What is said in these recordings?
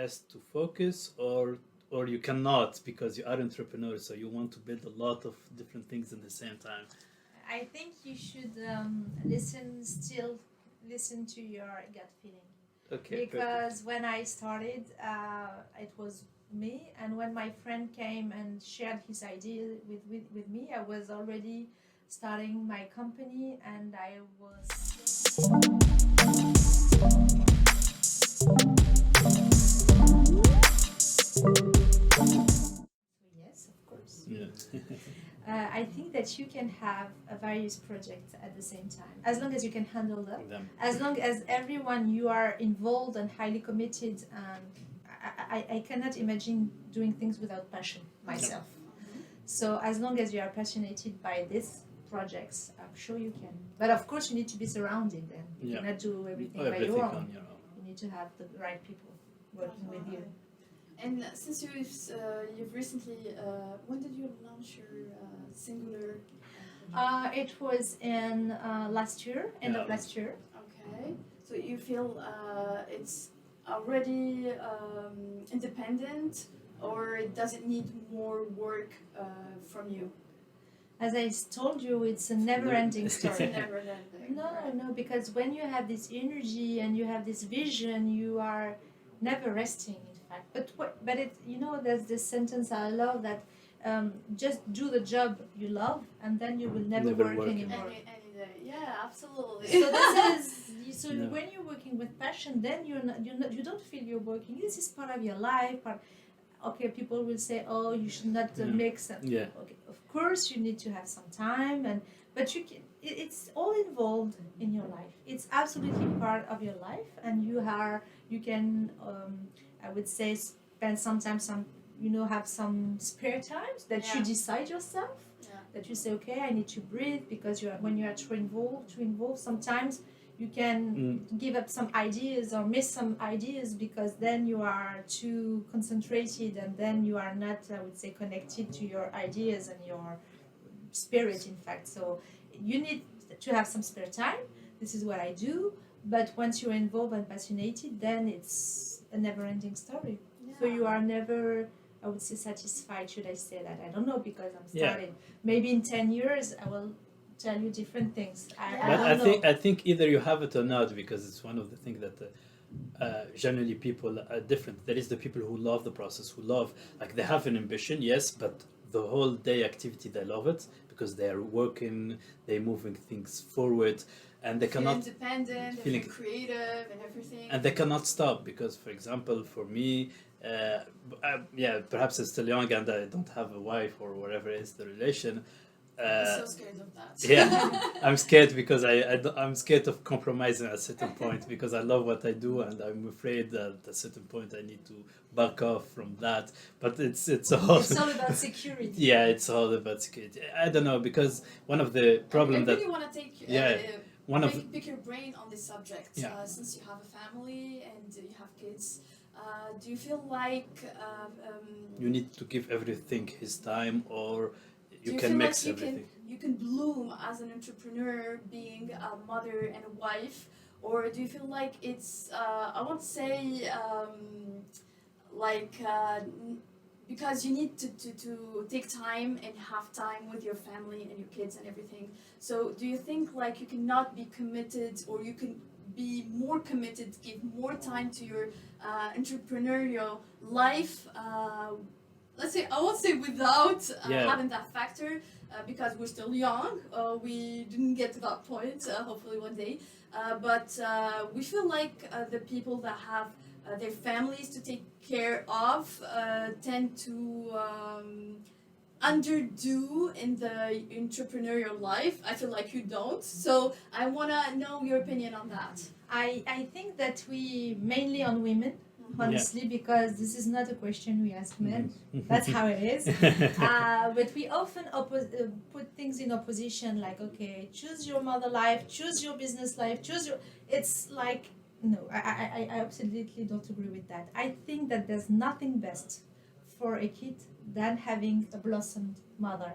asked to focus, or you cannot because you are entrepreneur, so you want to build a lot of different things at the same time? I think you should listen to your gut feeling. Okay, Because when I started, it was me, and when my friend came and shared his idea with me, I was already starting my company, and I was. Yes, of course. Yeah. I think that you can have various projects at the same time, as long as you can handle them. Them. As long as everyone you are involved and highly committed. I cannot imagine doing things without passion myself. So as long as you are passionate by these projects, I'm sure you can. But of course, you need to be surrounded, and you cannot do everything by your own. on your own. You need to have the right people working with you. And since you've recently, when did you launch your singular? It was in last year, end of last year. Okay, so you feel it's already independent, or does it need more work from you? As I told you, it's a never-ending story. Never ending. No, because when you have this energy and you have this vision, you are never resting. In fact, but it, there's this sentence I love that just do the job you love, and then you will never work anymore. Any day, yeah, absolutely. So this is No. when you're working with passion, then you don't feel you're working. This is part of your life. Okay, people will say, "Oh, you should not mix." Yeah. Okay, of course you need to have some time, but you can. It's all involved in your life. It's absolutely part of your life, and you can. I would say spend sometimes have some spare times that you decide yourself. Yeah. That you say, okay, I need to breathe, because when you are too involved, sometimes you can give up some ideas or miss some ideas, because then you are too concentrated, and then you are not, I would say, connected to your ideas and your spirit, in fact. So you need to have some spare time. This is what I do. But once you're involved and passionate, then it's a never-ending story. Yeah. So you are never, I would say, satisfied. Should I say that? I don't know, because I'm starting. Maybe in 10 years I will tell you different things. I think either you have it or not, because it's one of the things that generally people are different. There is the people who love the process, who love, like, they have an ambition, yes, but the whole day activity, they love it because they are working, they're moving things forward, and they cannot independent, they're creative and everything, and they cannot stop. Because, for example, for me, perhaps I'm still young and I don't have a wife or whatever is the relation. I'm so scared of that. Yeah, I'm scared because I'm scared of compromising at a certain point, because I love what I do, and I'm afraid that at a certain point I need to back off from that. But it's all about security. Yeah, it's all about security. I don't know, because one of the problems I really want to take pick your brain on this subject. Yeah. Since you have a family and you have kids, do you feel like you need to give everything his time, or you can mix like everything? You can bloom as an entrepreneur, being a mother and a wife, or do you feel like it's I won't say because you need to take time and have time with your family and your kids and everything. So do you think like you cannot be committed, or you can be more committed, give more time to your entrepreneurial life? Let's say, I won't say without having that factor, because we're still young. We didn't get to that point, hopefully one day. But we feel like the people that have their families to take care of tend to underdo in the entrepreneurial life. I feel like you don't. So I want to know your opinion on that. I think that we mainly on women, honestly, because this is not a question we ask men. That's how it is. But we often put things in opposition, like, okay, choose your mother life, choose your business life, it's like, no, I absolutely don't agree with that. I think that there's nothing best for a kid than having a blossomed mother.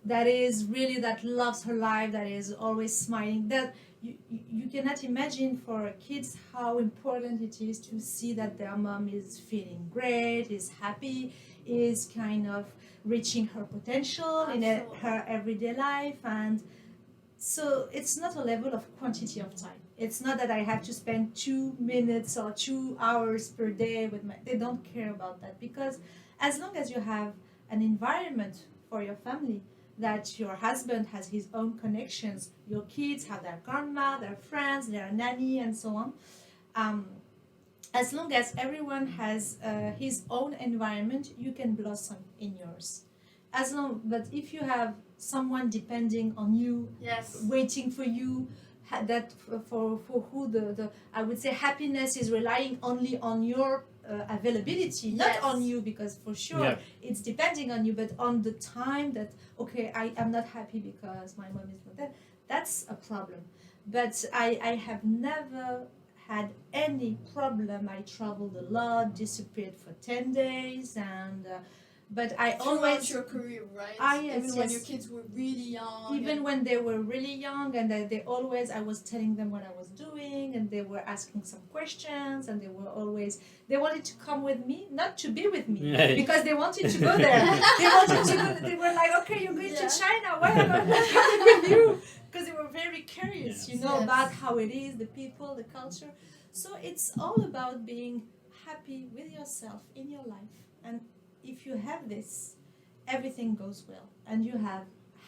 that is really, that loves her life, that is always smiling, that you cannot imagine for kids how important it is to see that their mom is feeling great, is happy, is kind of reaching her potential in her everyday life. And so it's not a level of quantity of time. It's not that I have to spend 2 minutes or 2 hours per day with my. They don't care about that, because as long as you have an environment for your family, that your husband has his own connections, your kids have their grandma, their friends, their nanny, and so on. Um, as long as everyone has his own environment, you can blossom in yours. But if you have someone depending on you, Yes. waiting for you, that for who the I would say happiness is relying only on your availability, not Yes. on you, because for sure Yeah. it's depending on you, but on the time that, okay, I am not happy because my mom is not there. That's a problem. But I have never had any problem. I traveled a lot, disappeared for 10 days, and but I Throughout always, your career, right? Yes, Even when yes. your kids were really young. Even when they were really young, and they always, I was telling them what I was doing, and they were asking some questions, and they wanted to come with me, not to be with me, Yeah. because they wanted to go there. They were like, okay, you're going Yeah. to China, why am I not going with you? Because they were very curious, Yes. Yes. about how it is, the people, the culture. So it's all about being happy with yourself in your life. And if you have this, everything goes well. And you have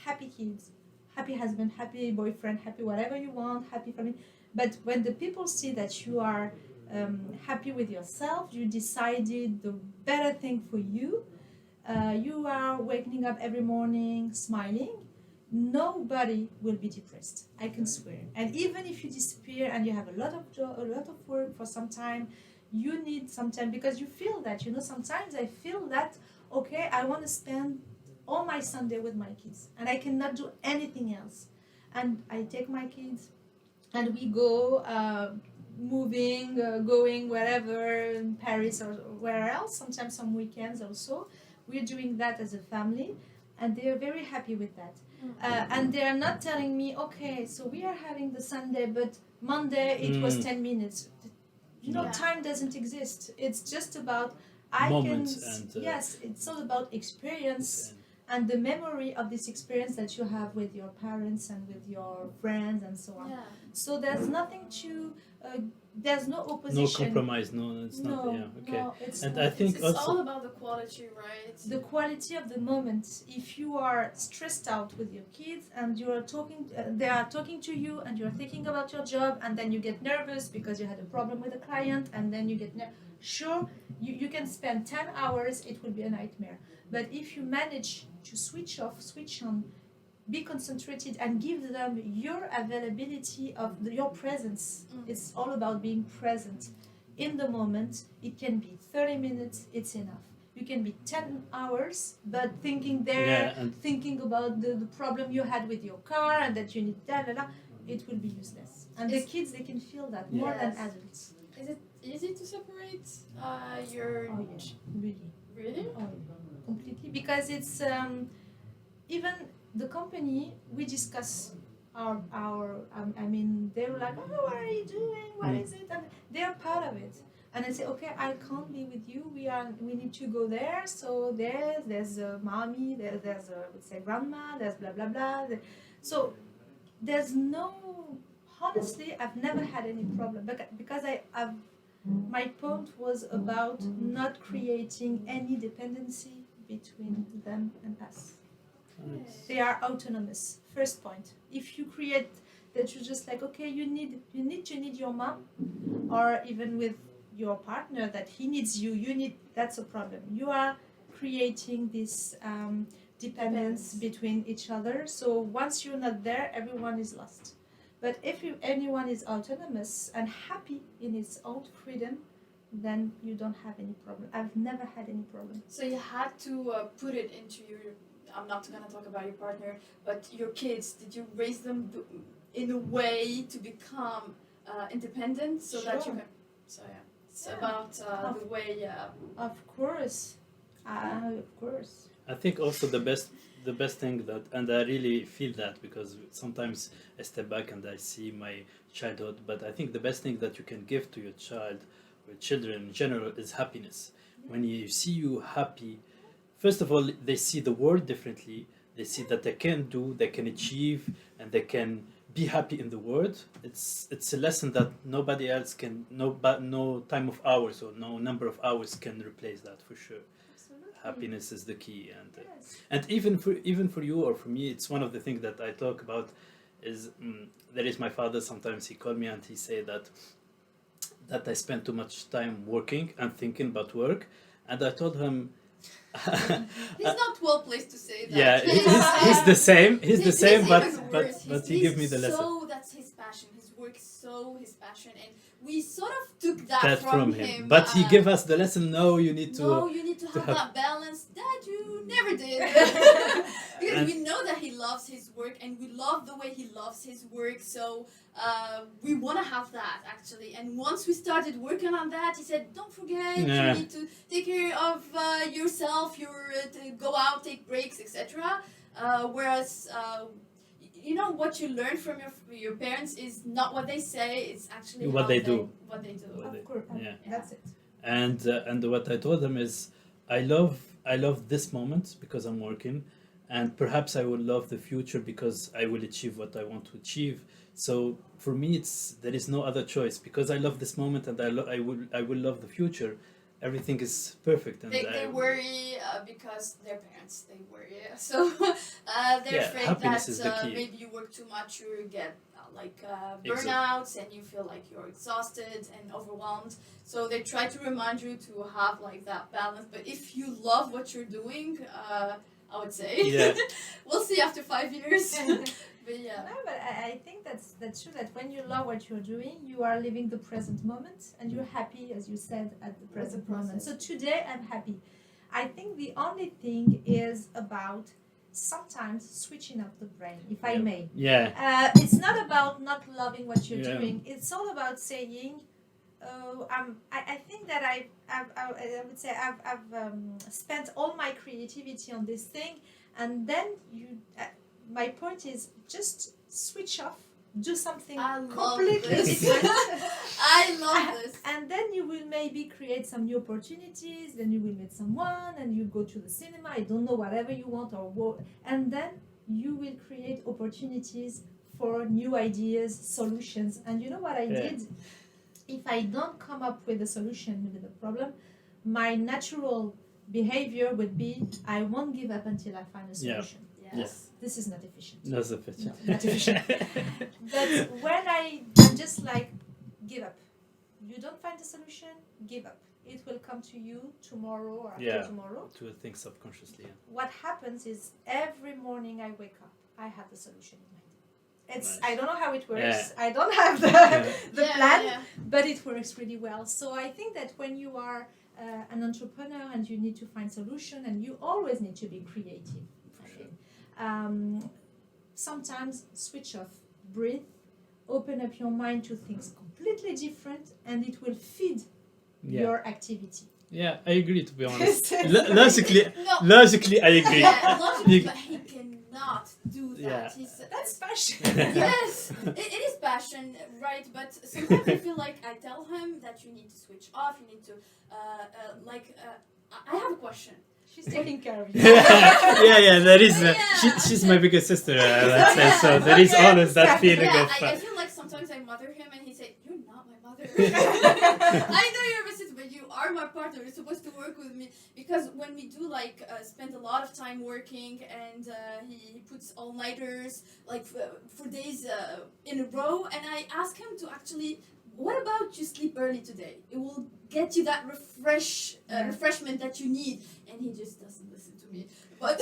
happy kids, happy husband, happy boyfriend, happy whatever you want, happy family. But when the people see that you are happy with yourself, you decided the better thing for you, you are waking up every morning smiling, nobody will be depressed. I can swear. And even if you disappear and you have a lot of a lot of work for some time, you need some time, because you feel that, sometimes I feel that, okay, I want to spend all my Sunday with my kids and I cannot do anything else. And I take my kids and we go moving, going wherever, in Paris or where else, sometimes some weekends also. We're doing that as a family, and they're very happy with that. And they're not telling me, okay, so we are having the Sunday, but Monday it was 10 minutes. Yeah. Time doesn't exist. It's just about Moments and yes, it's all about experience and the memory of this experience that you have with your parents and with your friends and so on. Yeah. So there's nothing to, there's no no opposition. compromise. No, it's not. Yeah. Okay. No, it's And not. I think It's also all about the quality, right? The quality of the moment. If you are stressed out with your kids and you are talking, they are talking to you, and you are thinking about your job, and then you get nervous because you had a problem with a client, and then you get sure, you can spend 10 hours, it will be a nightmare. But if you manage to switch off, switch on, be concentrated, and give them your availability of your presence. It's all about being present in the moment. It can be 30 minutes, it's enough. You can be 10 hours, but thinking there, thinking about the problem you had with your car and that you need it will be useless. And the kids, they can feel that more than adults. Is it easy to separate your... Oh yeah, really. Really? Oh yeah, completely. Because it's, even the company, we discuss I mean, they were like, oh, what are you doing? What is it? And they're part of it. And I say, okay, I can't be with you. We need to go there. So there's a mommy, there's a, let's say, grandma, there's blah blah blah. So there's no, honestly, I've never had any problem, because my point was about not creating any dependency between them and us. They are autonomous. First point. If you create that, you're just like, okay, you need your mom, or even with your partner that he needs you, that's a problem. You are creating this dependence between each other. So once you're not there, everyone is lost. But if anyone is autonomous and happy in its own freedom, then you don't have any problem. I've never had any problem. So you had to put it into your... I'm not going to talk about your partner, but your kids, did you raise them in a way to become independent so that you can... So yeah, it's about the way... Of course. Of course. I think also the the best thing that, and I really feel that because sometimes I step back and I see my childhood, but I think the best thing that you can give to your child or children in general is happiness. When you see you happy, first of all, they see the world differently. They see that they can do, they can achieve, and they can be happy in the world. It's a lesson that nobody else can, no time of hours or no number of hours can replace that for sure. Absolutely. Happiness is the key, Yes. and even for you or for me, it's one of the things that I talk about. Is there is my father. Sometimes he called me and he say that I spend too much time working and thinking about work, and I told him. He's not well placed to say that. Yeah, he's the same. He's the same, He's but even but worse. but he He's gave me the lesson. So that's his passion. His work is so his passion, and we sort of took that, That from him. But he gave us the lesson. No, you need to. No, you need to have have- that balance that you never did. Because And- we know that he loves his work, and we love the way he loves his work. So we want to have that actually. And once we started working on that, he said, "Don't forget, Yeah. you need to take care of yourself. To go out, take breaks, etc." Whereas. You know what you learn from your parents is not what they say; it's actually What how they do. What they do. What they- Of course. yeah. That's it. And what I told him is, I love this moment because I'm working, and perhaps I will love the future because I will achieve what I want to achieve. So for me, there is no other choice because I love this moment and I will love the future. Everything is perfect, and They worry because their parents they worry, so they're Yeah, afraid happiness that is the key. maybe you work too much, you get Exactly. burnouts, and you feel like you're exhausted and overwhelmed. So they try to remind you to have like that balance. But if you love what you're doing, I would say, Yeah. we'll see after 5 years. But yeah. No, but I think that's true. That when you love what you're doing, you are living the present moment, and you're happy, as you said, at the present moment. process. So today I'm happy. I think the only thing is about sometimes switching up the brain, if I Yeah. may. Yeah. It's not about not loving what you're Yeah. doing. It's all about saying, I think that I would say I've spent all my creativity on this thing, and then you. My point is just switch off, do something I love completely this. different, I love this. and then you will maybe create some new opportunities. Then you will meet someone, and you go to the cinema. I don't know, whatever you want, and then you will create opportunities for new ideas, solutions. And you know what I Yeah. did? If I don't come up with a solution with a problem, my natural behavior would be I won't give up until I find a Yeah. solution. Yes. This is not efficient. No, the picture. No, not efficient. But when I'm just like, give up. You don't find a solution, give up. It will come to you tomorrow or after Yeah. tomorrow. To think subconsciously. Yeah. What happens is every morning I wake up, I have the solution in mind. Nice. I don't know how it works. Yeah. I don't have the Yeah, plan, yeah. but it works really well. So I think that when you are an entrepreneur and you need to find solution, and you always need to be creative. For I sure. mean, sometimes switch off, breathe, open up your mind to things completely different, and it will feed Yeah. your activity. Yeah, I agree. To be honest, Yes. No. logically, I agree. Yeah, logically, You- but he cannot do that. Yeah. He's, That's passion. yes, it is passion, right? But sometimes I feel like I tell him that you need to switch off. You need to, I have a question. She's taking care of you. yeah, there is. Yeah. She's my biggest sister. Let's say so. There is Okay. always that feeling Yeah, of. I feel like sometimes I mother him and he say, "You're not my mother." I know you're my sister, but you are my partner. You're supposed to work with me because when we do spend a lot of time working, and he puts all-nighters for days in a row, and I ask him to actually. What about you sleep early today? It will get you that refreshment that you need, and he just doesn't listen to me. But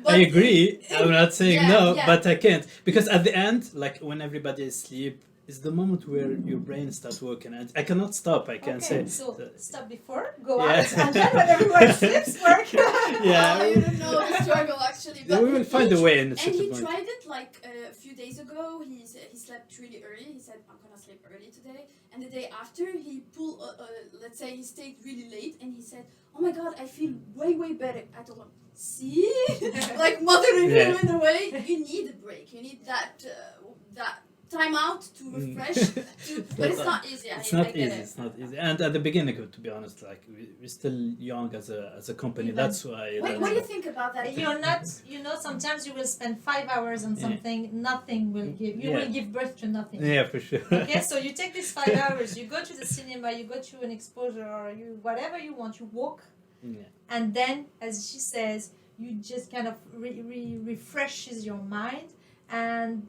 I agree. I'm not saying Yeah, no, yeah. but I can't because at the end, like when everybody is asleep, is the moment where your brain starts working, and I cannot stop. I can say. So stop before, go Yeah. out, and then when everyone sleeps, work. Yeah. Oh, you don't know the struggle actually. Yeah, we will find a way in a And certain he point. tried it like a few days ago. He slept really early. He said, "I'm gonna sleep early today." And the day after, he pulled. Let's say he stayed really late, and he said, "Oh my God, I feel way better." I told him, "See, like mothering him in a way. You need a break. You need that time out to refresh. But it's not easy. It's I not get easy. it. It's not easy. And at the beginning, to be honest, like we're still young as a company. Even. That's why. What do you think about that? You're not, sometimes you will spend 5 hours on something, nothing will give, you will give birth to nothing. Yeah, for sure. Okay, so you take these 5 hours, you go to the cinema, you go to an exposure, or you whatever you want, you walk, Yeah. and then, as she says, you just kind of refreshes your mind, and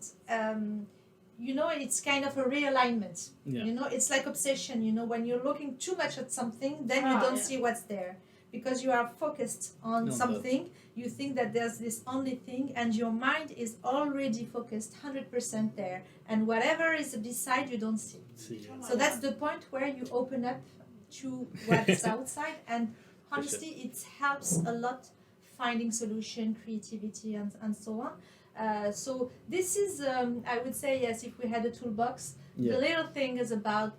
it's kind of a realignment. Yeah. It's like obsession. When you're looking too much at something, then you don't see what's there. Because you are focused on something, you think that there's this only thing, and your mind is already focused 100% there, and whatever is beside you don't see. So that's the point where you open up to what's outside, and honestly, it helps a lot finding solution, creativity, and so on. So this is, I would say, yes, if we had a toolbox, the little thing is about,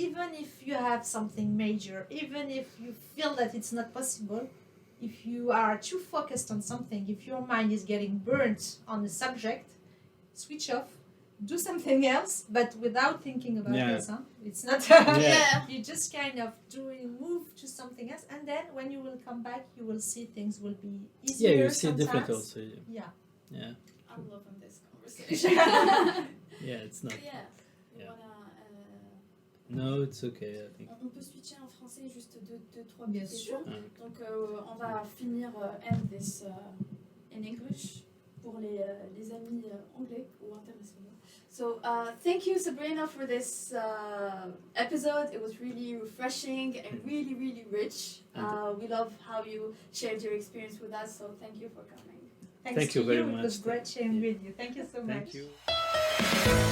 even if you have something major, even if you feel that it's not possible, if you are too focused on something, if your mind is getting burnt on the subject, switch off, do something else, but without thinking about this. Huh? It's not. You just kind of move to something else, and then when you will come back, you will see things will be easier. Yeah, you see sometimes. different also. Yeah. Yeah. I'm loving this conversation. Yeah, it's not. Yeah. You Yeah. wanna, No, it's okay. I think. on peut switcher en français juste deux, trois Bien questions. sûr. Donc on va finir end this in English pour les amis anglais ou internationaux. So thank you, Sabrina, for this episode. It was really refreshing and really rich. We love how you shared your experience with us. So thank you for coming. Thanks Thank you to very It was much. great sharing with you. Thank you so much. Thank you.